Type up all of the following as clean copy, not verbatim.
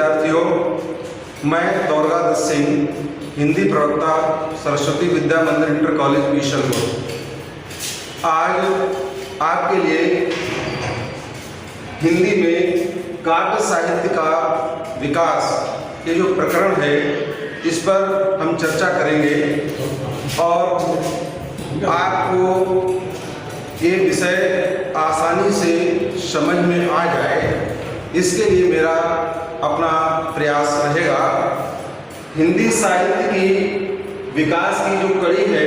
विद्यार्थियों, मैं दौरगा दत्त सिंह, हिंदी प्रवक्ता, सरस्वती विद्या मंदिर इंटर कॉलेज बीशलपुर, आज आपके लिए हिंदी में काव्य साहित्य का विकास ये जो प्रकरण है इस पर हम चर्चा करेंगे और आपको ये विषय आसानी से समझ में आ जाए, इसके लिए मेरा अपना प्रयास रहेगा। हिंदी साहित्य की विकास की जो कड़ी है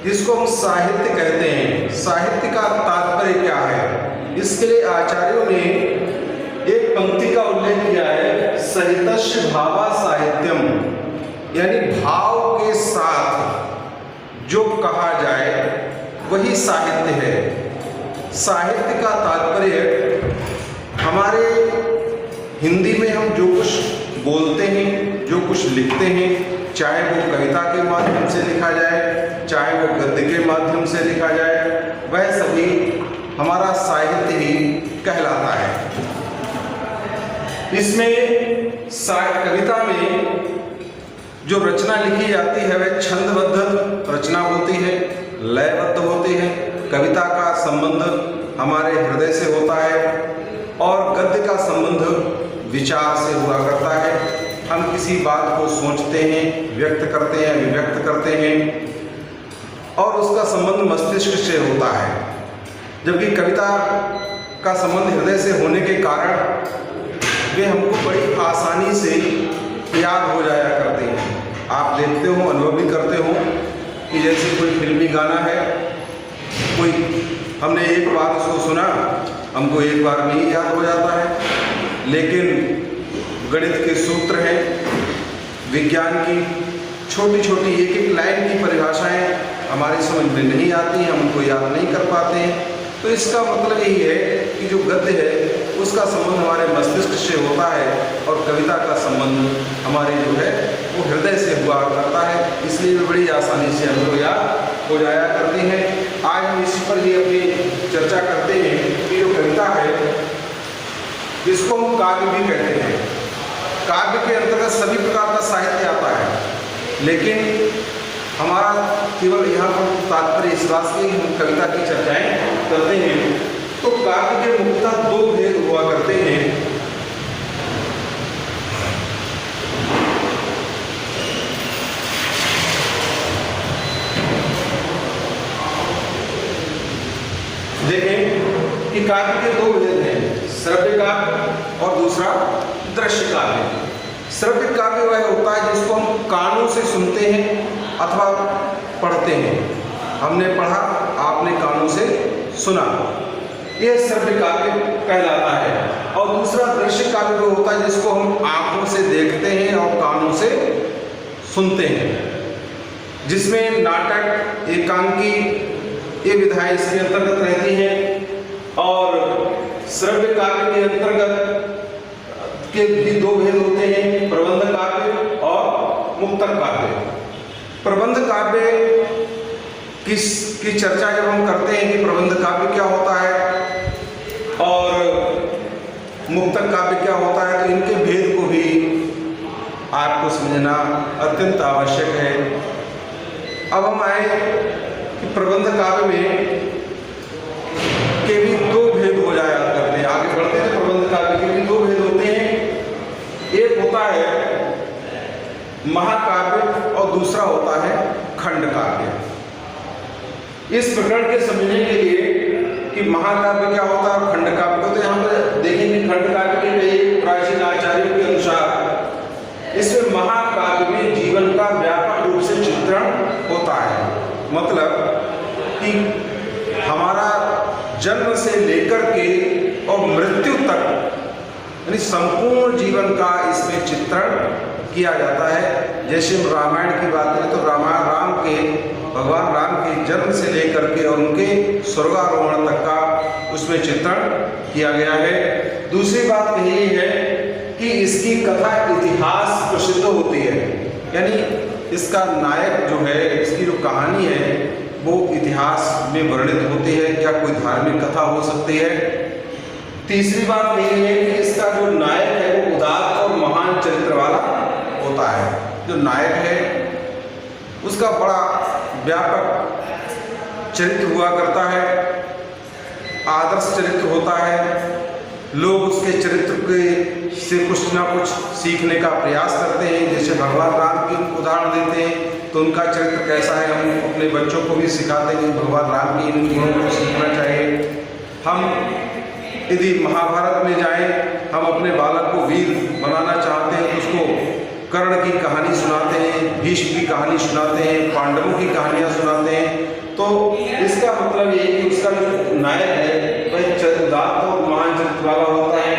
जिसको हम साहित्य कहते हैं, साहित्य का तात्पर्य क्या है, इसके लिए आचार्यों ने एक पंक्ति का उल्लेख किया है, सहितस्य भावा साहित्यम, यानी भाव के साथ जो कहा जाए वही साहित्य है। साहित्य का तात्पर्य हमारे हिंदी में हम जो कुछ बोलते हैं, जो कुछ लिखते हैं, चाहे वो कविता के माध्यम से लिखा जाए, चाहे वो गद्य के माध्यम से लिखा जाए, वह सभी हमारा साहित्य ही कहलाता है। इसमें कविता में जो रचना लिखी जाती है वह छंदबद्ध रचना होती है, लयबद्ध होती है। कविता का संबंध हमारे हृदय से होता है और गद्य का संबंध विचार से हुआ करता है। हम किसी बात को सोचते हैं, व्यक्त करते हैं, अभिव्यक्त करते हैं और उसका संबंध मस्तिष्क से होता है, जबकि कविता का संबंध हृदय से होने के कारण वे हमको बड़ी आसानी से याद हो जाया करते हैं। आप देखते हो, अनुभव भी करते हो कि जैसे कोई फिल्मी गाना है, कोई हमने एक बार उसको सुना, हमको एक बार में ही याद हो जाता है, लेकिन गणित के सूत्र हैं, विज्ञान की छोटी छोटी एक एक लाइन की परिभाषाएं हमारी समझ में नहीं आती हैं, हम उनको याद नहीं कर पाते हैं। तो इसका मतलब यही है कि जो गद्य है उसका संबंध हमारे मस्तिष्क से होता है और कविता का संबंध हमारे जो है वो हृदय से हुआ करता है, इसलिए वे बड़ी आसानी से हमको याद हो जाया करती हैं। आज हम इसी पर ही अपनी चर्चा करते हैं कि जो कविता है जिसको हम काव्य भी कहते हैं। काव्य के अंतर्गत सभी प्रकार का साहित्य आता है, लेकिन हमारा केवल यहाँ पर तात्पर्य इस बात से हम कविता की चर्चाएं करते हैं। तो काव्य के मुख्यतः दो भेद हुआ करते हैं। देखें कि काव्य के दो भेद हैं, श्रव्य काव्य और दूसरा दृश्य काव्य। श्रव्य काव्य वह होता है जिसको हम कानों से सुनते हैं अथवा पढ़ते हैं। हमने पढ़ा, आपने कानों से सुना, यह श्रव्य काव्य कहलाता है। और दूसरा दृश्य काव्य वो होता है जिसको हम आंखों से देखते हैं और कानों से सुनते हैं, जिसमें नाटक, एकांकी ये विधाएं इसके अंतर्गत रहती हैं। और श्रव्य काव्य के अंतर्गत के भी दो भेद होते हैं, प्रबंध काव्य और मुक्तक काव्य। प्रबंध काव्य की चर्चा जब हम करते हैं कि प्रबंध काव्य क्या होता है और मुक्तक काव्य क्या होता है, तो इनके भेद को भी आपको समझना अत्यंत आवश्यक है। अब हम आए कि प्रबंध काव्य में के भी दो भेद हो जाया करते हैं। आगे बढ़ते हैं, प्रबंध काव्य के भी दो भेद होते हैं। एक होता है महाकाव्य और दूसरा होता है खंड काव्य। इस प्रकरण के समझने के लिए कि महाकाव्य क्या होता है और खंड काव्य होता है, यहाँ पर देखेंगे खंड काव्य के कई प्राचीन आचार्यों के अनुसार इसमें महाकाव्य में जीवन का व्यापक रूप से चित्रण होता है। मतलब कि हमारा जन्म से लेकर के और मृत्यु तक यानी संपूर्ण जीवन का इसमें चित्रण किया जाता है। जैसे हम रामायण की बात करें तो भगवान राम के जन्म से लेकर के और उनके स्वर्गारोहण तक का उसमें चित्रण किया गया है। दूसरी बात यही है कि इसकी कथा इतिहास प्रसिद्ध होती है, यानी इसका नायक जो है, इसकी जो कहानी है वो इतिहास में वर्णित होती है, या कोई धार्मिक कथा हो सकती है। तीसरी बात यह है कि इसका जो नायक है वो उदात्त और महान चरित्र वाला होता है। जो नायक है उसका बड़ा व्यापक चरित्र हुआ करता है, आदर्श चरित्र होता है। लोग उसके चरित्र के से कुछ ना कुछ सीखने का प्रयास करते हैं। जैसे भगवान राम की उदाहरण देते हैं तो उनका चरित्र कैसा है, हम अपने बच्चों को भी सिखाते हैं कि भगवान राम की इन गुणों को सीखना चाहिए। हम यदि महाभारत में जाएं, हम अपने बालक को वीर बनाना चाहते हैं तो उसको कर्ण की कहानी सुनाते हैं, भीष्म की कहानी सुनाते हैं, पांडवों की कहानियाँ सुनाते हैं। तो इसका मतलब ये कि उसका जो नायक है वह उदात्त और महान चरित्र वाला होता है।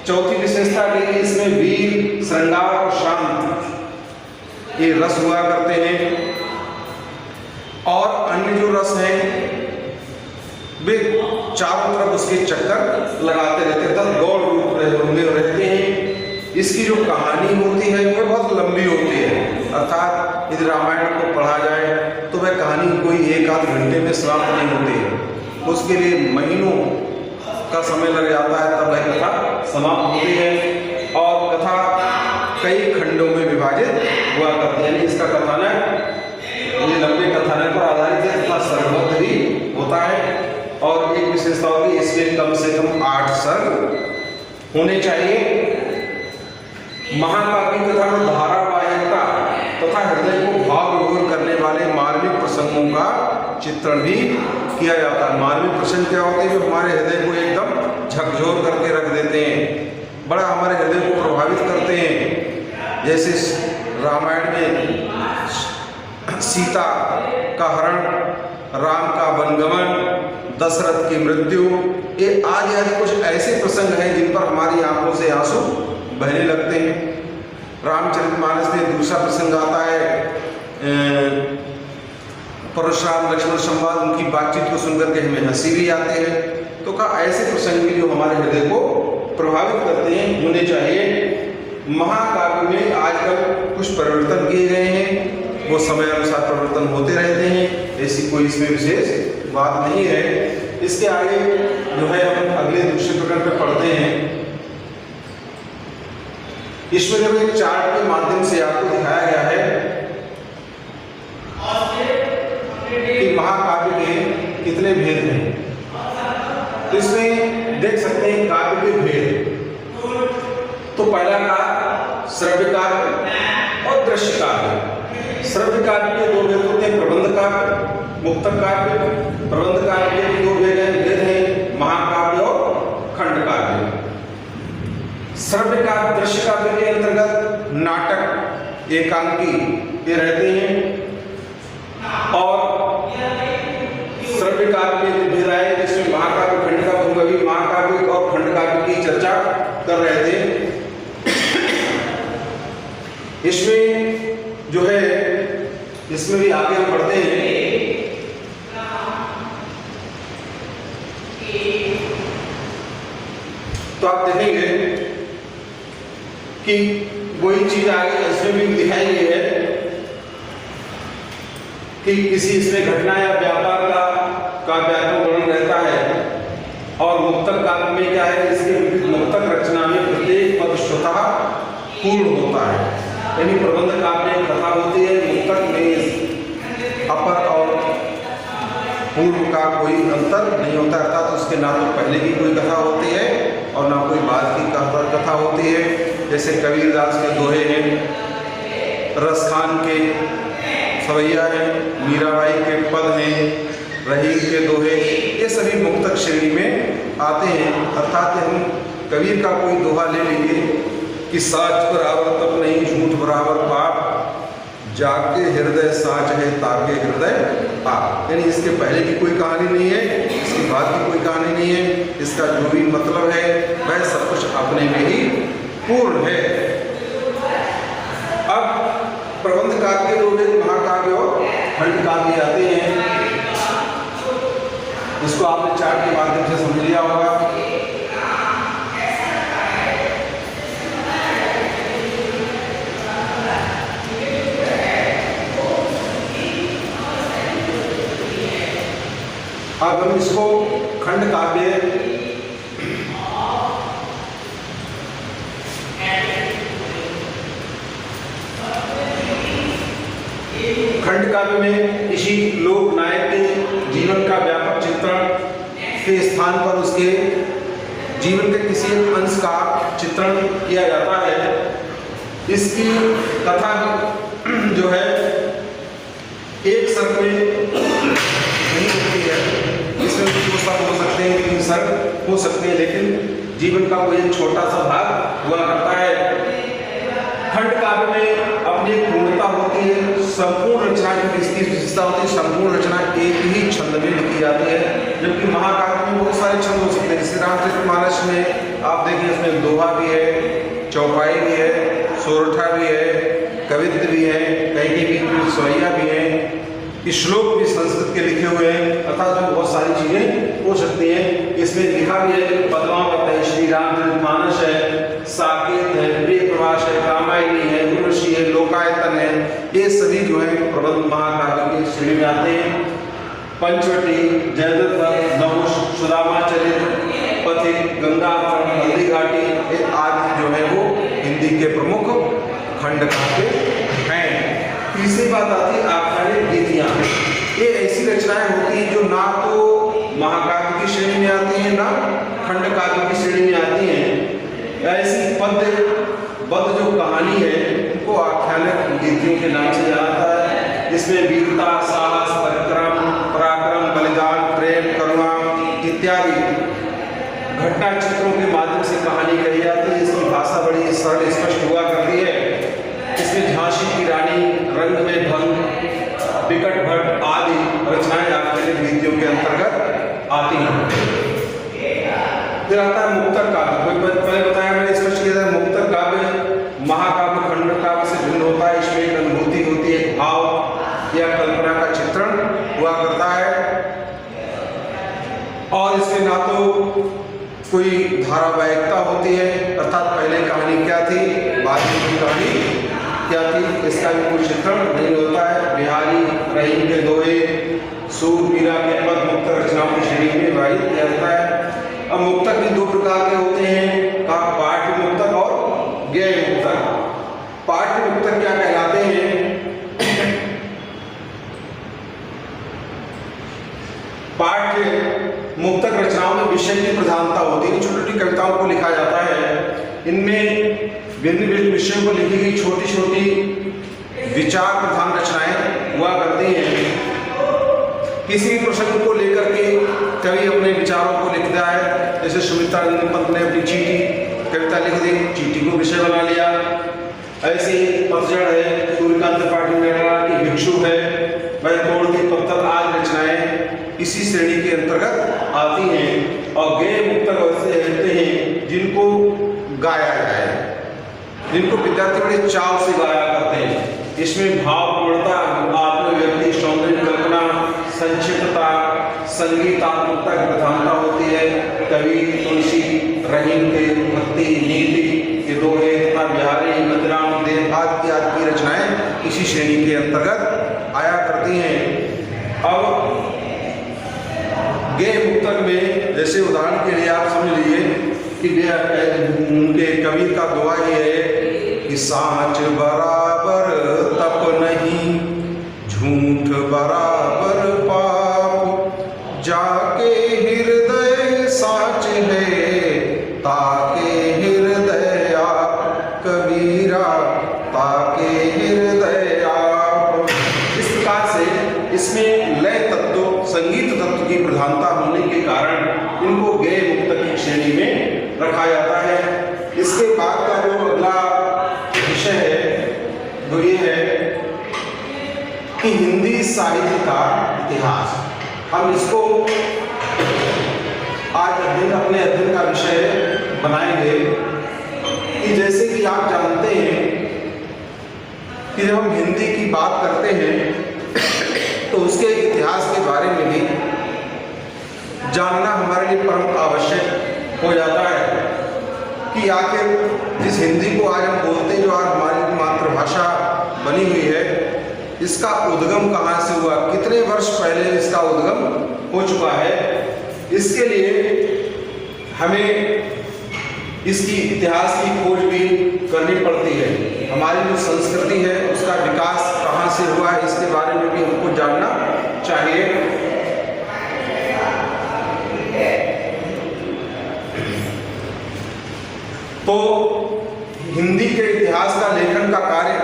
चौथी विशेषता के इसमें वीर, श्रृंगार और शांत ये रस हुआ करते हैं। और अन्य जो रस हैं वे चारों तरफ उसके चक्कर लगाते रहते हैं, तब गौड़ रूप में रहते हैं। इसकी जो कहानी होती है वह बहुत लंबी होती है, अर्थात यदि रामायण को पढ़ा जाए तो वह कहानी कोई एक आध घंटे में समाप्त नहीं होती है, उसके लिए महीनों का समय लग जाता है तब वह कथा समाप्त होती है। और कथा कई खंडों में विभाजित हुआ करती है, यानी इसका कथानक ये लंबे कथानक पर आधारित है तथा सर्वबद्ध भी होता है। और एक विशेषता होगी इसमें कम से कम 8 सर्ग होने चाहिए। महाकाव्य तथा धारावाहिकता तथा हृदय को भाव विभोर करने वाले मार्मिक प्रसंगों का चित्रण भी किया जाता है। मार्मिक प्रसंग क्या होते हैं, जो हमारे हृदय को एकदम झकझोर करके रख देते हैं, बड़ा हमारे हृदय को प्रभावित करते हैं। जैसे रामायण में सीता का हरण, राम का वनगमन, दशरथ की मृत्यु, ये आदि आदि कुछ ऐसे प्रसंग हैं जिन पर हमारी आंखों से आंसू बहने लगते हैं। रामचरितमानस में दूसरा प्रसंग आता है परशुराम लक्ष्मण संवाद, उनकी बातचीत को सुनकर के हमें हंसी भी आती है। तो का ऐसे प्रसंग भी जो हमारे हृदय को प्रभावित करते हैं होने चाहिए। महाकाव्य में आजकल कुछ परिवर्तन किए गए हैं, वो समय अनुसार परिवर्तन होते रहते हैं, ऐसी कोई इसमें विशेष बात नहीं है। इसके आगे जो है हम अगले दूसरे प्रकरण पे पढ़ते हैं। इसमें जब एक चार्ट के माध्यम से आपको दिखाया गया है कि महाकाव्य के कितने भेद हैं, तो इसमें देख सकते हैं काव्य के भेद। तो पहला काव्य श्रव्य काव्य और दृश्य काव्य। श्रव्य काव्य के 2 भेद होते हैं, प्रबंध काव्य, मुक्तक काव्य। प्रबंध काव्य के भी 2 भेद हैं, महाकाव्य और खंड काव्य। श्रव्य काव्य दृश्य काव्य के अंतर्गत नाटक, एकांकी ये रहते हैं। और श्रव्य काव्य में भेद आए जिसमें महाकाव्य, खंड काव्य, हम अभी महाकाव्य और खंड काव्य की चर्चा कर रहे थे। इसमें जो है इसमें भी आगे हम पढ़ते हैं तो आप देखेंगे कि वही चीज आगे इसमें भी दिखाई गई है कि किसी इसमें घटना या व्यापार का व्यापक वर्णन रहता है। और मुक्तक काव्य में क्या है, इसके मुक्तक रचना में प्रत्येक पद स्वतः पूर्ण होता है, यानी प्रबंध काव्य में कथा होती है, मुक्तक में अपर और पूर्व का कोई अंतर नहीं होता, अर्थात उसके ना तो पहले की कोई कथा होती है और ना कोई बाद की कथा होती है। जैसे कबीरदास के दोहे हैं, रसखान के सवैया हैं, मीराबाई के पद हैं, रहीम के दोहे, ये सभी मुक्तक श्रेणी में आते हैं। अर्थात हम कबीर का कोई दोहा ले लीजिए कि साच बराबर तप नहीं, झूठ बराबर पाप, जाके हृदय साच है ताके हृदय पाप। यानी इसके पहले की कोई कहानी नहीं है, इसके बाद की कोई कहानी नहीं है, इसका जो भी मतलब है वह सब कुछ अपने में ही पूर्ण है। अब प्रबंध काव्य के 2 भेद, महाकाव्य और खंड काव्य आते हैं। इसको आपने चार्ट के माध्यम से समझ लिया होगा। अब हम इसको खंड काव्य खंड काव्य में किसी लोक नायक के जीवन का व्यापक चित्रण के स्थान पर उसके जीवन के किसी अंश का चित्रण किया जाता है। इसकी कथा जो है एक सर्ग में नहीं होती है, इसमें 2 सर्ग हो सकते हैं, 3 सर्ग हो सकते हैं, लेकिन जीवन का कोई एक छोटा सा भाग हुआ करता है। खंड काव्य में अपनी एक पूर्णता होती है, संपूर्ण रचना की इसकी विशेषता होती है, संपूर्ण रचना एक ही छंद में लिखी जाती है, जबकि महाकाव्य में बहुत सारे छंद हो सकते हैं। जैसे रामचरितमानस में आप देखिए, उसमें दोहा भी है, चौपाई भी है, सोरठा भी है, कवित्त भी है, कई भी सोहैया भी है, श्लोक भी संस्कृत के लिखे हुए हैं, अर्थात में बहुत सारी चीजें हो सकती हैं। इसमें लिखा भी है, पद्मावत है, श्री रामचरितमानस है, साकेत है, प्रिय प्रवास है, रामायणी है, गुरुषि है, लोकायतन है, ये सभी जो है प्रबंध महाकाव्य की श्रेणी में आते हैं। पंचवटी, जयद्रथ, नहुष, सुदामाचरित, पथिक, गंगाधर, हल्दी घाटी, ये आदि जो है वो हिंदी के प्रमुख खंड काव्य हैं। तीसरी बात आती है आख्यानिक गीतियां। ये ऐसी रचनाएं होती हैं जो ना तो महाकाव्य की श्रेणी में आती हैं, ना खंड काव्य की श्रेणी में आती हैं। ऐसी पद्य जो कहानी है उनको आख्यानिक गीतियों के नाम से जाना जाता है। इसमें वीरता, साहस, पराक्रम, बलिदान, प्रेम, करुणा इत्यादि घटना चित्रों के माध्यम से कहानी कही जाती है। इसकी भाषा बड़ी सरल स्पष्ट हुआ करती है। इसमें झांसी की रानी, रंग में भंग, विकट भट्ट आदि रचनाएं आख्यानिक गीतियों के अंतर्गत आती हैं। फिर आता है मुक्तक काव्य। पहले बताया मैंने, स्पष्ट किया था, मुक्तक काव्य महाकाव्य खंड काव्य से भिन्न होता है। इसमें एक अनुभूति होती है, भाव या कल्पना का चित्रण हुआ करता है, और इसमें ना तो कोई धारावाहिकता होती है, अर्थात पहले कहानी क्या थी, बाद में कहानी क्या थी, इसका भी कोई चित्रण नहीं होता है। बिहारी, रहीम के दोहे, सूर, मीरा के पद मुक्त रचनाओं की श्रेणी में विभाजित किया जाता है। अब मुक्तक भी 2 प्रकार के होते हैं, का पाठ्य मुक्तक और गेय मुक्तक। पाठ्य मुक्तक क्या कहलाते हैं? पाठ्य मुक्तक रचनाओं में विषय की प्रधानता होती है, छोटी छोटी कविताओं को लिखा जाता है। इनमें भिन्न भिन्न विषयों को लिखी गई छोटी छोटी विचार प्रधान रचनाएं हुआ करती हैं। किसी भी प्रसंग को लेकर के कवि अपने विचारों को लिखता है। जैसे सुमित्रा पंत ने अपनी चीटी कविता लिख दी, चीटी को विषय बना लिया। ऐसे पतझड़ है, सूर्यकांत त्रिपाठी ने की भिक्षु है, वह तोड़ की पत्थर आदि रचनाएं इसी श्रेणी के अंतर्गत आती हैं। और गेय मुक्तक ऐसे होते हैं जिनको गाया जाए, जिनको विद्यार्थी बड़े चाव से गाया करते हैं। इसमें भावपूर्णता, आत्मव्यक्ति, सौंदर्य कल्पना, संक्षिप्तता, संगीतात्मकता की प्रधानता होती है। कवि तुलसी, रहीम के भक्ति, नीति के दोहे तथा बिहारी, मदराम, देवभाग आदि की रचनाएं इसी श्रेणी के अंतर्गत आया करती हैं। अब गेय मुक्तक में जैसे उदाहरण के लिए आप समझ लीजिए कि उनके कबीर का दुआ ही है कि साँच बराबर तप नहीं, झूठ बराबर पाप, जाके हृदय साँच है, ताके हृदय आप कबीरा, ताके हृदय आप। इस प्रकार से इसमें लय तत्व, संगीत तत्व की प्रधानता होने के कारण इनको गेय मुक्तक की श्रेणी में रखा जाता है। इसके बाद का जो अगला विषय है वो ये है कि हिंदी साहित्य का इतिहास। हम इसको आज अपने अध्ययन का विषय बनाएंगे कि जैसे कि आप जानते हैं कि जब हम हिंदी की बात करते हैं तो उसके इतिहास के बारे में भी जानना हमारे लिए परम आवश्यक हो जाता है कि आखिर जिस हिंदी को आज हम बोलते हैं, जो आज हमारी मातृभाषा बनी हुई है, इसका उद्गम कहाँ से हुआ, कितने वर्ष पहले इसका उद्गम हो चुका है। इसके लिए हमें इसकी इतिहास की खोज भी करनी पड़ती है। हमारी जो संस्कृति है उसका विकास कहाँ से हुआ है, इसके बारे में भी हमको जानना चाहिए। तो हिंदी के इतिहास का लेखन का कार्य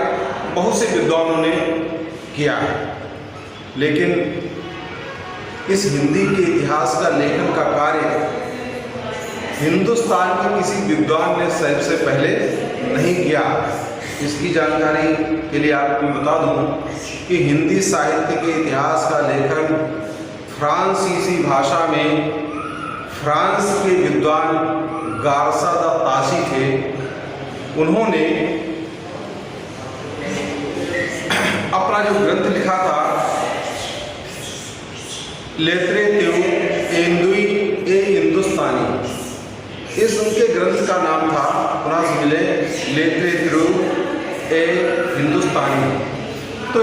बहुत से विद्वानों ने किया है, लेकिन इस हिंदी के इतिहास का लेखन का कार्य हिंदुस्तान के किसी विद्वान ने सबसे पहले नहीं किया। इसकी जानकारी के लिए आपको मैं बता दूं कि हिंदी साहित्य के इतिहास का लेखन फ्रांसीसी भाषा में फ्रांस के विद्वान गारसा द ताशी थे। उन्होंने अपना जो ग्रंथ लिखा था लेत्रे तेउ एंदुई ए हिंदुस्तानी, इस उनके ग्रंथ का नाम था, पुनः से मिले, लेत्रे तेउ ए हिंदुस्तानी। तो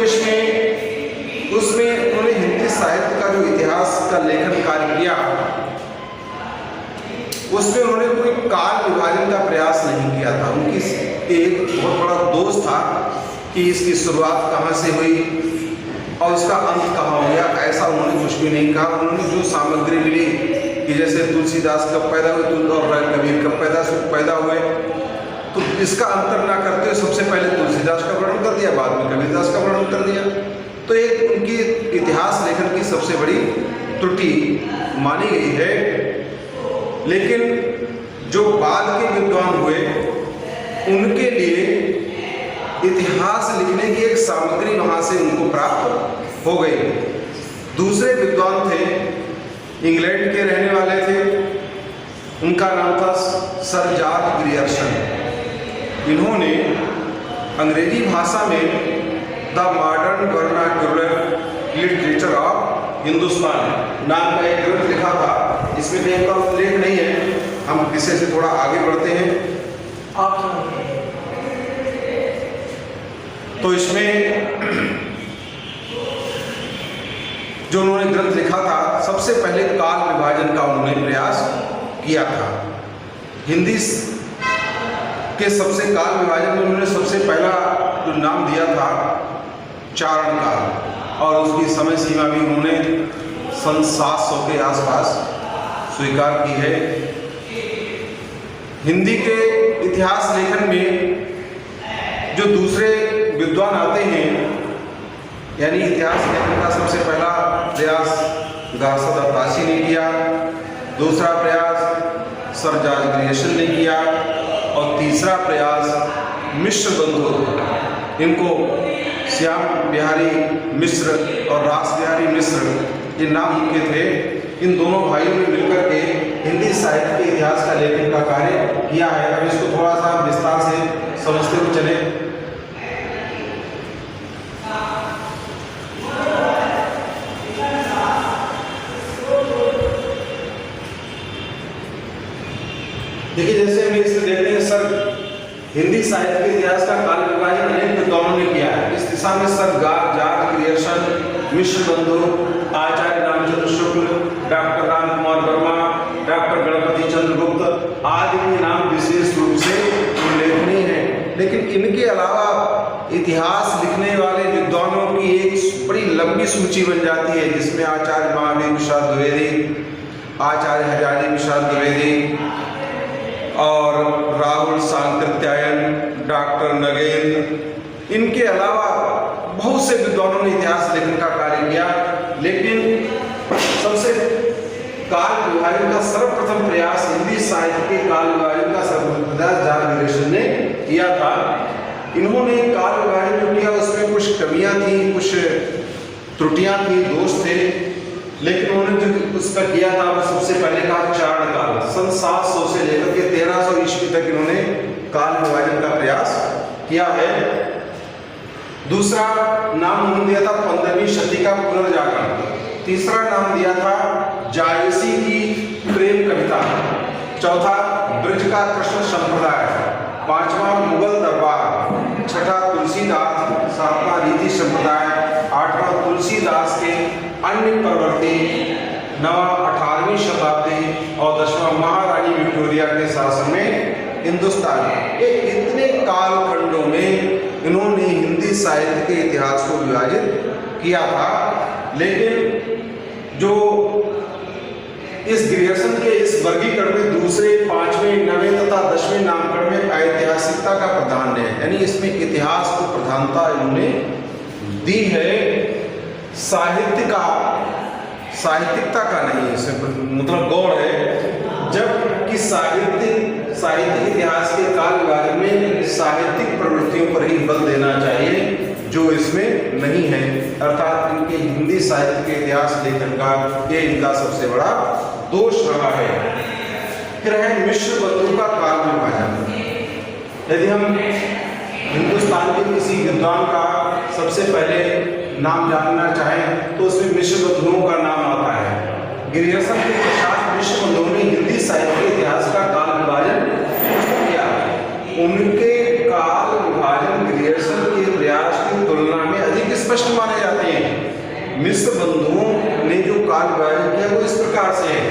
उसमें उन्होंने हिंदी साहित्य का जो इतिहास का लेखन कार्य किया, उसमें उन्होंने कोई काल विभाजन का प्रयास नहीं किया था। उनकी एक बहुत बड़ा दोष था कि इसकी शुरुआत कहाँ से हुई और उसका अंत कहाँ हो गया, ऐसा उन्होंने कुछ भी नहीं कहा। उन्होंने जो सामग्री मिली कि जैसे तुलसीदास कब पैदा हुए और कबीर कब पैदा हुए, तो इसका अंतर ना करते हुए सबसे पहले तुलसीदास का वर्णन कर दिया, बाद में कबीरदास का वर्णन कर दिया। तो एक उनकी इतिहास लेखन की सबसे बड़ी त्रुटि मानी गई है। लेकिन जो बाद के विद्वान हुए उनके लिए इतिहास लिखने की एक सामग्री वहाँ से उनको प्राप्त हो गई। दूसरे विद्वान थे, इंग्लैंड के रहने वाले थे, उनका नाम था सर जॉर्ज ग्रियर्सन। इन्होंने अंग्रेजी भाषा में the modern vernacular literature of Hindustan नाम का एक ग्रंथ लिखा था। इसमें भी इनका उल्लेख नहीं है, हम विषय से थोड़ा आगे बढ़ते हैं। तो इसमें जो उन्होंने ग्रंथ लिखा था, सबसे पहले काल विभाजन का उन्होंने प्रयास किया था। हिंदी के सबसे काल विभाजन में उन्होंने सबसे पहला जो नाम दिया था चारण काल, और उसकी समय सीमा भी उन्होंने सन 700 के आसपास स्वीकार की है। हिंदी के इतिहास लेखन में जो दूसरे विद्वान आते हैं, यानी इतिहास लेखन का सबसे पहला प्रयास गारसा द ताशी ने किया, दूसरा प्रयास सर जॉर्ज ग्रियर्सन ने किया, और तीसरा प्रयास मिश्र बंधु, इनको श्याम बिहारी मिश्र और रास बिहारी मिश्र ये नाम उनके थे। इन दोनों भाइयों ने मिलकर के हिंदी साहित्य के इतिहास का लेखन का कार्य किया है। अब इसको थोड़ा सा विस्तार से समझते हुए चले। देखिए, जैसे हम इसमें देखते हैं, सर हिंदी साहित्य के इतिहास का काल विभाजन अनेक विद्वानों ने किया है। इस दिशा में सर जॉर्ज ग्रियर्सन, मिश्र बंधु, आचार्य रामचंद्र शुक्ल, डॉक्टर राम कुमार वर्मा, डॉक्टर गणपति चंद्र गुप्त आदि के नाम विशेष रूप से उल्लेखनीय हैं। लेकिन इनके अलावा इतिहास लिखने वाले विद्वानों की एक बड़ी लंबी सूची बन जाती है, जिसमें आचार्य महावीर प्रसाद द्विवेदी, आचार्य हजारी प्रसाद द्विवेदी और राहुल सांकृत्यायन, डॉक्टर नगेंद्र, इनके अलावा बहुत से विद्वानों ने इतिहास लेखन का कार्य किया। लेकिन सबसे काल विभाजन का सर्वप्रथम प्रयास, हिंदी साहित्य के काल विभाजन का सर्वप्रथम प्रयास जॉर्ज ग्रियर्सन ने किया था। इन्होंने काल विभाजन जो किया उसमें कुछ कमियां थी, कुछ त्रुटियां थी, दोष थे, लेकिन उन्होंने जो उसका किया था वो सबसे पहले कहा चारण काल, सन 700 से लेकर के 1300 ईस्वी तक इन्होंने काल विभाजन का प्रयास किया है। दूसरा नाम उन्होंने दिया था 15वीं शती का पुनर्जागरण। तीसरा नाम दिया था जायसी की प्रेम कविता। चौथा ब्रज का कृष्ण संप्रदाय। पांचवा मुगल दरबार। छठा तुलसीदास। सातवां रीति संप्रदाय। आठवां तुलसीदास के अन्य प्रवर्ती। नवा 18वीं शताब्दी और 10वां महारानी विक्टोरिया के शासन में हिंदुस्तान। ये इतने कालखंडों में इन्होंने हिंदी साहित्य के इतिहास को विभाजित किया था। लेकिन जो इस ग्रियर्सन के इस वर्गीकरण में दूसरे, 5वें, 9वें तथा 10वें नामकरण में ऐतिहासिकता का प्राधान्य है, यानी इसमें इतिहास को प्रधानता इन्होंने दी है, साहित्यिकता का नहीं, इसमें मतलब गौड़ है। जबकि साहित्यिक इतिहास के काल विभाजन में साहित्यिक प्रवृत्तियों पर ही बल देना चाहिए, जो इसमें नहीं है। अर्थात इनके हिंदी साहित्य के इतिहास लेखन का ये इनका सबसे बड़ा दोष रहा है। फिर है मिश्र बंधु का काल विभाजन। यदि हम हिंदुस्तान के किसी विद्वान का सबसे पहले नाम जानना चाहें तो उसमें मिश्र बंधुओं का नाम आता है। ग्रियर्सन के पश्चात मिश्र बंधुओं ने हिंदी साहित्य के इतिहास का काल विभाजन किया। उनके काल विभाजन ग्रियर्सन के प्रयास की तुलना में अधिक स्पष्ट माने जाते हैं। मिश्र बंधुओं ने जो काल विभाजन किया वो इस प्रकार से है।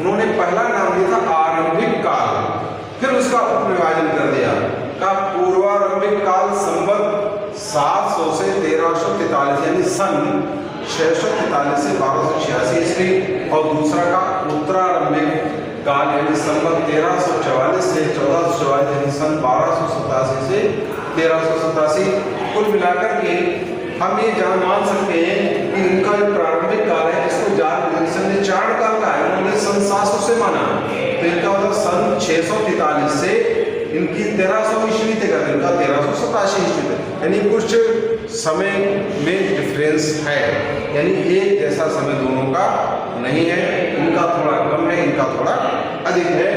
उन्होंने पहला नाम दिया था आरंभिक काल, फिर उसका उपविभाजन कर दिया का पूर्वारंभिक काल संवत 700 से 1343 यानी सन 643 से 1286 ईस्वी, और दूसरा का उत्तरारंभिक काल यानी संवत 1344 से 1444 यानी सन 1287 से 1387। कुल मिलाकर के हम ये जान मान सकते हैं कि इनका जो प्रारंभिक काल है इसको जॉर्ज विल्सन ने चारण काल का है, उन्होंने सन 700 से माना, तो इनका मतलब सन 643 से इनकी 1300 ईस्वी तक, इनका 1387 ईस्वी तक, यानी कुछ समय में डिफरेंस है, यानी एक जैसा समय दोनों का नहीं है। इनका थोड़ा कम है, इनका थोड़ा अधिक है।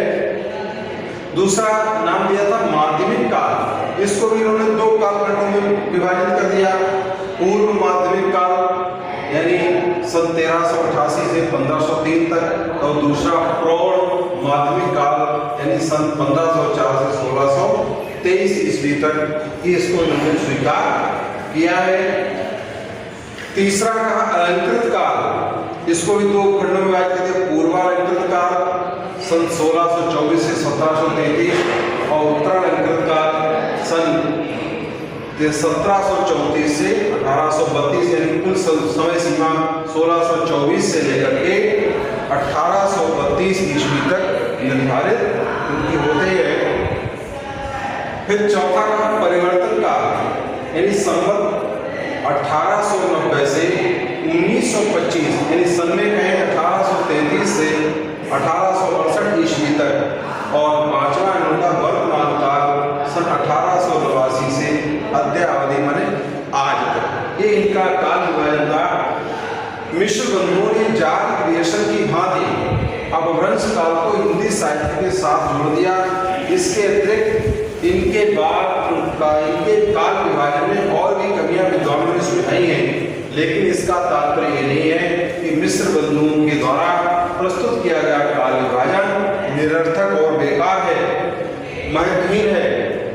दूसरा नाम दिया था माध्यमिक काल, इसको भी इन्होंने दो कालखंडों में विभाजित कर दिया। पूर्व माध्यमिक काल यानी सन 1388 से 1503 तक, और दूसरा प्रौढ़ माध्यमिक काल यानी सन 1504 से 1623 ईस्वी तक, इसको इन्होंने स्वीकार किया है। तीसरा कहा अलंकृत काल, इसको भी दो खंडों में विभाजित कर दिया। पूर्वालंकृत काल सन 1624 से 1733 और उत्तरालंकृत काल सन 1734 से 1832, यानी कुल समय सीमा 1624 से लेकर के 1832 ईस्वी तक निर्धारित उनकी होते हैं। फिर चौथा का परिवर्तन काल यानी संवत 1890 से 1925 यानी सन में कहें 1833 से 1868 ईस्वी तक, और पांचवा इनका वर्तमान काल सन 1889 से अद्यावधि माने आज तक, ये इनका काल विभाजन था। मिश्र बंधुओं ने जॉर्ज ग्रियर्सन की भांति अपभ्रंश काल को हिंदी साहित्य के साथ जोड़ दिया। इसके अतिरिक्त इनके काल विभाजन में और भी कमियां विद्वानों ने सुझाई हैं, लेकिन इसका तात्पर्य ये नहीं है कि मिश्र बंधुओं के द्वारा प्रस्तुत किया गया काल विभाजन निरर्थक और बेकार है, महत्वहीन है।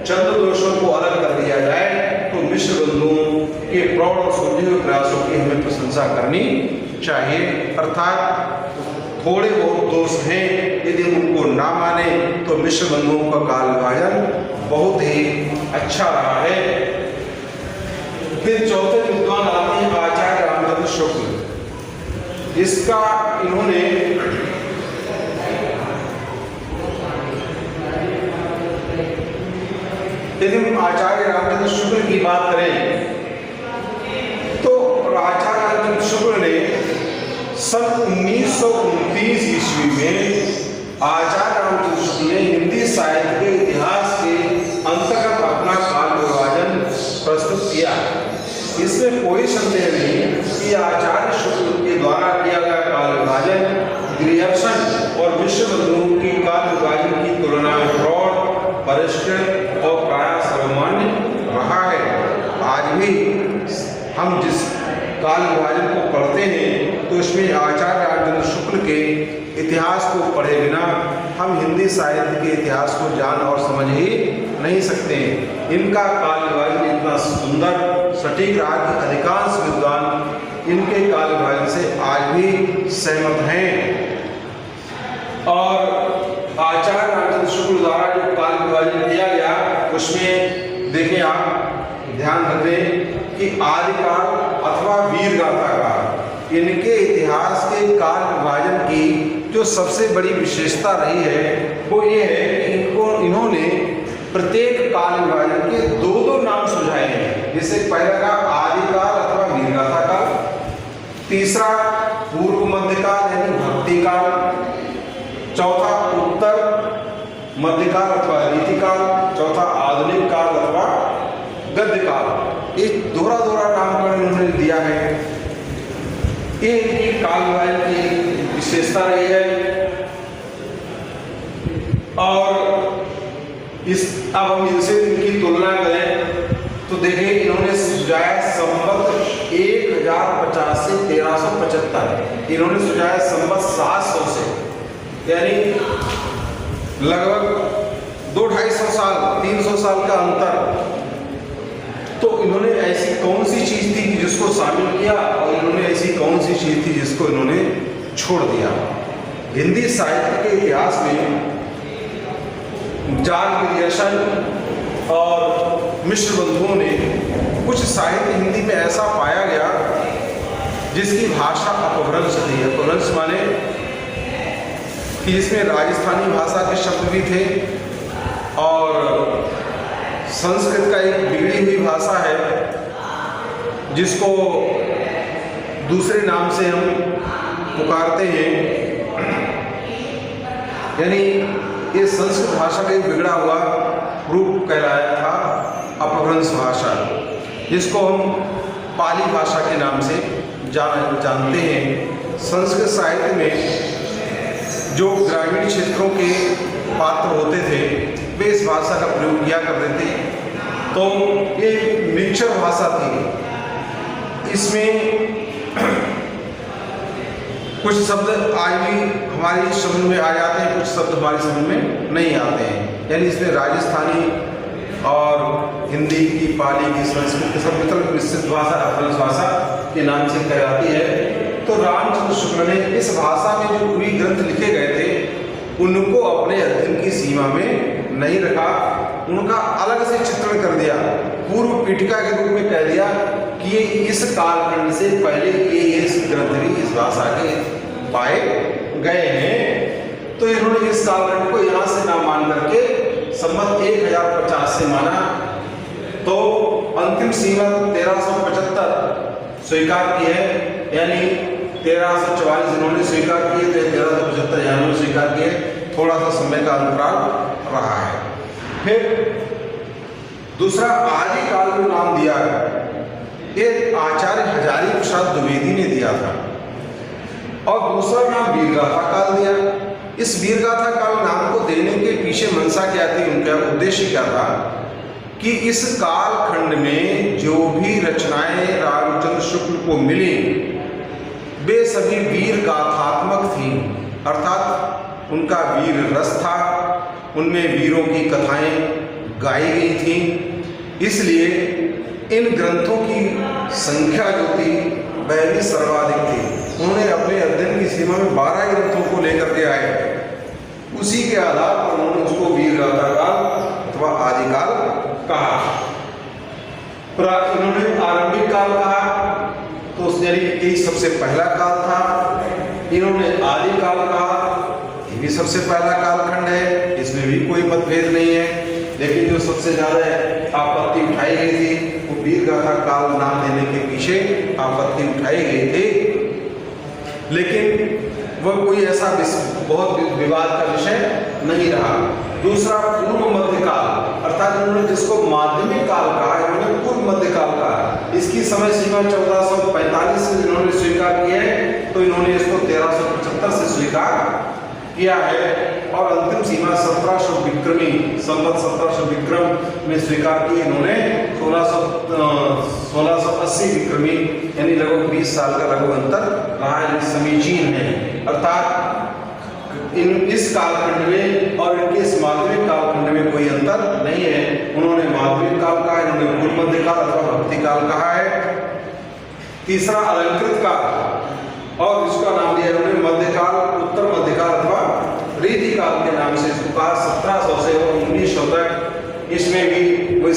चंद दोषों को अलग कर दिया जाए तो मिश्र बंधुओं के प्रौढ़ और सुलझे हुए प्रयासों की हमें प्रशंसा करनी चाहिए। अर्थात थोड़े बहुत दोष हैं, यदि उनको ना माने तो मिश्र बंधुओं का काल विभाजन बहुत ही अच्छा रहा है। फिर चौथे विद्वान आते हैं आचार्य रामचंद्र शुक्ल। इसका इन्होंने यदि हम आचार्य रामचंद्र शुक्ल की बात करें तो आचार्य रामचंद्र शुक्ल ने सन 1929 ईस्वी में आचार्य रामचंद्र शुक्ल ने हिंदी साहित्य के इतिहास के अंतर्गत अपना काल विभाजन प्रस्तुत किया। इसमें कोई संदेह नहीं कि आचार्य शुक्ल के द्वारा किया गया काल विभाजन ग्रियर्सन और मिश्र बंधुओं की काल विभाजन की तुलना में प्रौढ़, परिष्कृत और प्रायः सर्वमान्य रहा है। आज भी हम जिस काल विभाजन को पढ़ते हैं तो इसमें आचार्य रामचंद्र शुक्ल के इतिहास को पढ़े बिना हम हिंदी साहित्य के इतिहास को जान और समझ ही नहीं सकते हैं। इनका काल विभाजन इतना सुंदर सटीक रहा कि अधिकांश विद्वान इनके काल विभाजन से आज भी सहमत हैं। और आचार्य रामचंद्र शुक्ल द्वारा जो काल विभाजन किया गया उसमें देखिए आप ध्यान रखें कि आदिकाल अथवा वीरगाथा काल, इनके इतिहास के काल विभाजन की जो सबसे बड़ी विशेषता रही है वो ये है कि इन्होंने प्रत्येक काल विभाजन के दो दो नाम सुझाए हैं। जैसे पहला का आदिकाल अथवा वीरगाथा काल, तीसरा पूर्व मध्यकाल यानी भक्ति काल, चौथा उत्तर मध्यकाल अथवा रीतिकाल, चौथा आधुनिक काल अथवा गद्य काल। ये दोहरा दोहरा नामकरण इन्होंने दिया है। ये काल विभाजन की विशेषता रही है। और अब हम इनसे इनकी तुलना करें तो देखिए इन्होंने सुझाया संवत 1050 से 1375, इन्होंने सुझाया संवत 700 से, यानी लगभग 200-250 साल 300 साल का अंतर। तो इन्होंने ऐसी कौन सी चीज थी कि जिसको शामिल किया और इन्होंने ऐसी कौन सी चीज थी जिसको इन्होंने छोड़ दिया। हिंदी साहित्य के इतिहास में जॉन ग्रियर्सन और मिश्र बंधुओं ने कुछ साहित्य हिंदी में ऐसा पाया गया जिसकी भाषा अपभ्रंश थी। अपभ्रंश माने कि जिसमें राजस्थानी भाषा के शब्द भी थे और संस्कृत का एक बिगड़ी हुई भाषा है जिसको दूसरे नाम से हम पुकारते हैं, यानी ये संस्कृत भाषा का एक बिगड़ा हुआ रूप कहलाया था अपभ्रंश भाषा, जिसको हम पाली भाषा के नाम से जानते हैं। संस्कृत साहित्य में जो ग्रामीण क्षेत्रों के पात्र होते थे वे इस भाषा का प्रयोग किया करते थे। तो ये मिक्सचर भाषा थी। इसमें कुछ शब्द आज भी हमारी समझ में आ जाते हैं, कुछ शब्द हमारी समझ में नहीं आते हैं। यानी इसमें राजस्थानी और हिंदी की, पाली की, संस्कृत की सब मतलब मिश्रित भाषा अपभ्रंश भाषा के नाम से कहलाती है। तो रामचंद्र शुक्ल ने इस भाषा में जो पूरी ग्रंथ लिखे गए थे उनको अपने अध्ययन की सीमा में नहीं रखा, उनका अलग से चित्रण कर दिया, पूर्व पीठिका के रूप में कह दिया कि ये इस कालखंड से पहले ये ग्रंथ भी इस भाषा के पाए गए हैं। तो इन्होंने इस कालखंड को यहाँ से ना मान करके संवत 1050 से माना। तो अंतिम सीमा 1375 स्वीकार की है, यानी 1344 इन्होंने स्वीकार किए थे, 1375 यहाँ स्वीकार किए। थोड़ा सा समय का अंतराल रहा है। फिर दूसरा आदिकाल को नाम दिया है, ये आचार्य हजारी प्रसाद द्विवेदी ने दिया था। और दूसरा नाम वीरगाथा काल दिया। इस वीरगाथा काल नाम को देने के पीछे मंशा क्या थी, उनका उद्देश्य क्या था कि इस कालखंड में जो भी रचनाएं रामचंद्र शुक्ल को मिली वे सभी वीर गाथात्मक थी, अर्थात उनका वीर रस था, उनमें वीरों की कथाएं गाई गई थी। इसलिए इन ग्रंथों की संख्या जो थी वह भी सर्वाधिक थी। उन्होंने अपने अध्ययन की सीमा में 12 ग्रंथों को लेकर के आए, उसी के आधार पर उन्होंने उसको वीरगाथा काल अथवा आदिकाल कहा। इन्होंने आरंभिक काल कहा तो यही सबसे पहला काल था। इन्होंने आदिकाल कहा, ये भी सबसे पहला कालखंड है, इसमें भी कोई मतभेद नहीं है। लेकिन जो सबसे ज्यादा आपत्ति उठाई गई थी वो वीरगाथा काल नाम देने के पीछे आपत्ति उठाई गई थी, लेकिन वह कोई ऐसा बहुत विवाद का विषय नहीं रहा। दूसरा पूर्व मध्यकाल, अर्थात उन्होंने जिसको माध्यमिक काल कहा, उन्होंने पूर्व मध्यकाल कहा। इसकी समय सीमा 1445 से इन्होंने स्वीकार किया है, तो इन्होंने इसको 1375 से स्वीकार किया है। और अंतिम सीमा 1700 विक्रमी संवत 1700 विक्रम में स्वीकार की इन्होंने 1680 विक्रमी, यानी लगभग 20 साल का लगभग अंतर रहा है, समीचीन है। अर्थात इस कालखंड में और इनके इस माध्यमिक कालखंड में कोई अंतर नहीं है। उन्होंने माध्यमिक काल कहा, इन्होंने पूर्व मध्यकाल अथवा भक्ति काल कहा है। तीसरा अलंकृत काल, और इसका नाम दिया उन्होंने मध्यकाल, उत्तर मध्यकाल अथवा रीतिकाल के नाम से इसको कहा। 1700 से 1900 तक इसमें भी वही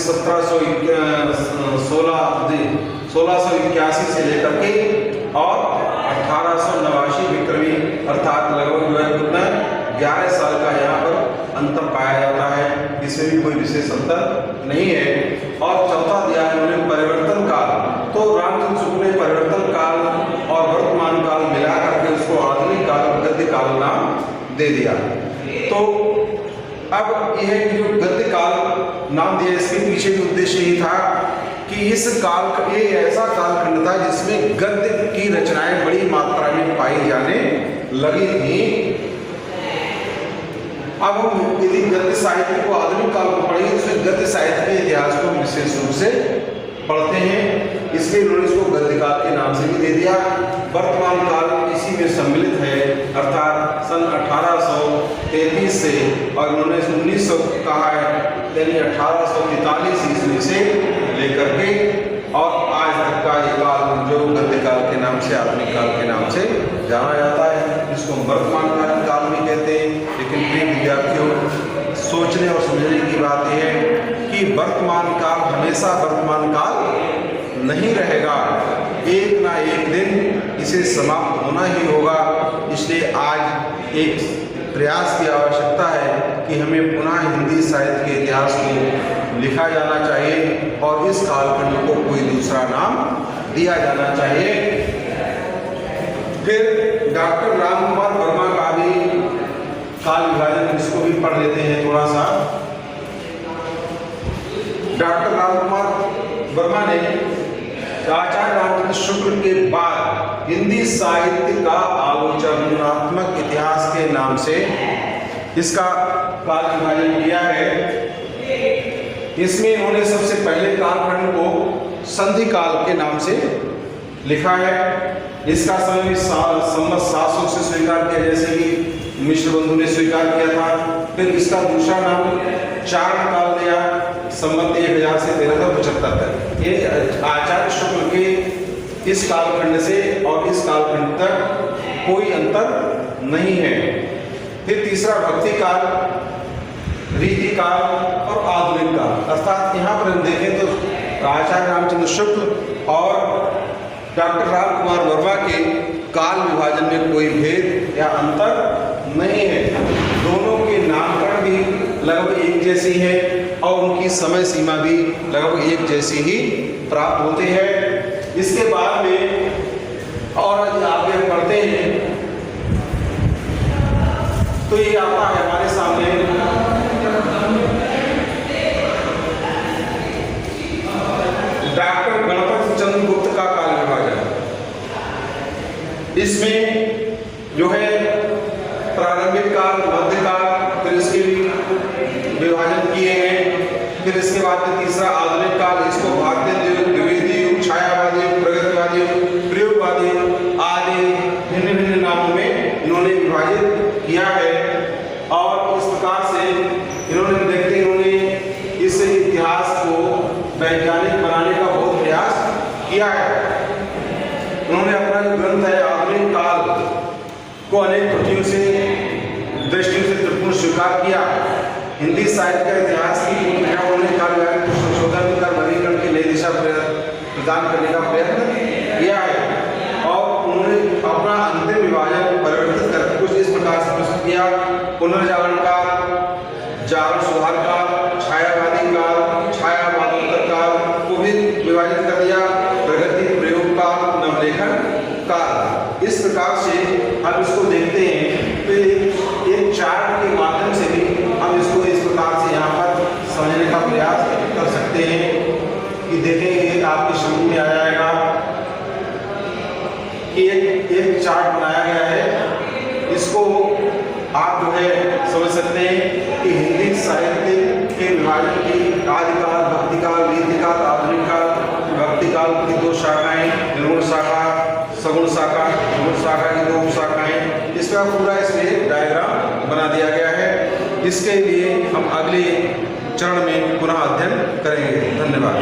1681 से लेकर के और 1889 विक्रमी अर्थात लगभग जो है कितना 11 साल का यहाँ पर अंतर पाया जाता है। इसमें भी कोई विशेष अंतर नहीं है। और चौथा दिया है उन्होंने परिवर्तन काल। तो रामचंद्र शुक्ल ने परिवर्तन काल और वर्तमान काल मिला करके उसको आधुनिक काल गद्य काल नाम दे दिया। तो अब यह जो गद्य काल नाम दिया इसके पीछे भी उद्देश्य ही था कि इस काल का ये ऐसा कालखंड था जिसमें गद्य की रचनाएं बड़ी मात्रा में पाई जाने लगी थी। अब हम यदि गद्य साहित्य को आधुनिक काल को पढ़ेंगे तो गद्य साहित्य के इतिहास को विशेष रूप से पढ़ते हैं। इसलिए उन्होंने इसको गद्य काल के नाम से भी दे दिया। वर्तमान काल इसी में सम्मिलित है अर्थात सन 1833 से और उन्होंने 1900 कहा है यानी 1843 ईस्वी से लेकर के और आज तक का ये काल जो गद्य काल के नाम से आधुनिक काल के नाम से जाना जाता है। इसको हम वर्तमान काल भी कहते हैं। लेकिन प्रिय विद्यार्थियों सोचने और समझने की बात यह है कि वर्तमान काल हमेशा वर्तमान काल नहीं रहेगा। एक ना एक दिन इसे समाप्त होना ही होगा। इसलिए आज एक प्रयास की आवश्यकता है कि हमें पुनः हिंदी साहित्य के इतिहास को लिखा जाना चाहिए और इस कालखंड को कोई दूसरा नाम दिया जाना चाहिए। फिर डॉक्टर रामकुमार वर्मा का भी काल विभाजन, इसको भी पढ़ लेते हैं थोड़ा सा। डॉक्टर रामकुमार वर्मा ने आचार्य रामचंद्र शुक्ल के बाद हिंदी साहित्य का आलोचनात्मक इतिहास के नाम से इसका काल विभाजन किया है। इसमें उन्होंने सबसे पहले कालखंड को संधि काल के नाम से लिखा है। इसका समय भी संवत 700 से स्वीकार किया, जैसे कि मिश्र बंधु ने स्वीकार किया था। फिर इसका दूसरा नाम चारण काल दिया संवत 1000 से 1375 तक। ये आचार्य शुक्ल के इस कालखंड से और इस कालखंड तक कोई अंतर नहीं है। फिर तीसरा भक्ति काल, रीति काल और आधुनिक काल। अर्थात यहाँ पर हम देखें तो आचार्य रामचंद्र शुक्ल और डॉक्टर रामकुमार वर्मा के काल विभाजन में कोई भेद या अंतर नहीं है। दोनों के नामकरण भी लगभग एक जैसी है और उनकी समय सीमा भी लगभग एक जैसी ही प्राप्त होती है। इसके बाद में और आगे पढ़ते हैं तो ये आता है हमारे सामने डॉक्टर गणपति चंद्र गुप्त का काल विभाजन। इसमें जो है प्रारंभिक काल, मध्य काल, फिर इसके विभाजन किए हैं। फिर इसके बाद में तीसरा आधुनिक काल, इसको भारतीय युग, द्विवेदी युग, छायावादी युग, प्रगतिवादी युग, प्रयोगवादी युग आदि भिन्न भिन्न नामों में इन्होंने विभाजित किया है। और इस प्रकार से इन्होंने इस इतिहास को वैज्ञानिक बनाने का बहुत प्रयास किया है। उन्होंने अपना जो ग्रंथ है आधुनिक काल को अनेक त्रुटियों से दृष्टियों से त्रिपूर्ण स्वीकार किया। हिंदी साहित्य का इतिहास की उन्होंने काल को संशोधन कर नवीकरण की नई दिशा प्रदान करने का प्रयत्न किया है। और उन्होंने अपना अंतिम विभाजन परिवर्तित करके कुछ इस प्रकार से प्रस्तुत किया: पुनर्जागरण काल, जागरण सुधार काल, छायावादी काल, छायावादोत्तर काल को भी विभाजित कर दिया, प्रगति प्रयोग काल, नवलेखन काल। इस प्रकार से हम इसको देखते हैं तो एक चार्ट के माध्यम से भी हम इसको इस प्रकार से यहाँ पर समझने का प्रयास कर सकते हैं कि देखेंगे आपकी समझ में आ जाएगा कि एक चार्ट बनाया गया है। इसको आप जो है समझ सकते हैं कि हिंदी साहित्य के विभाजन की आदिकाल, भक्तिकाल, रीतिकाल, आधुनिक काल। भक्तिकाल की 2 शाखाएं, निर्गुण शाखा, सगुण शाखा, गुण शाखा की 2 शाखाएं। इसका पूरा इसमें डायग्राम बना दिया गया है। इसके लिए हम अगले चरण में पुनः अध्ययन करेंगे। धन्यवाद।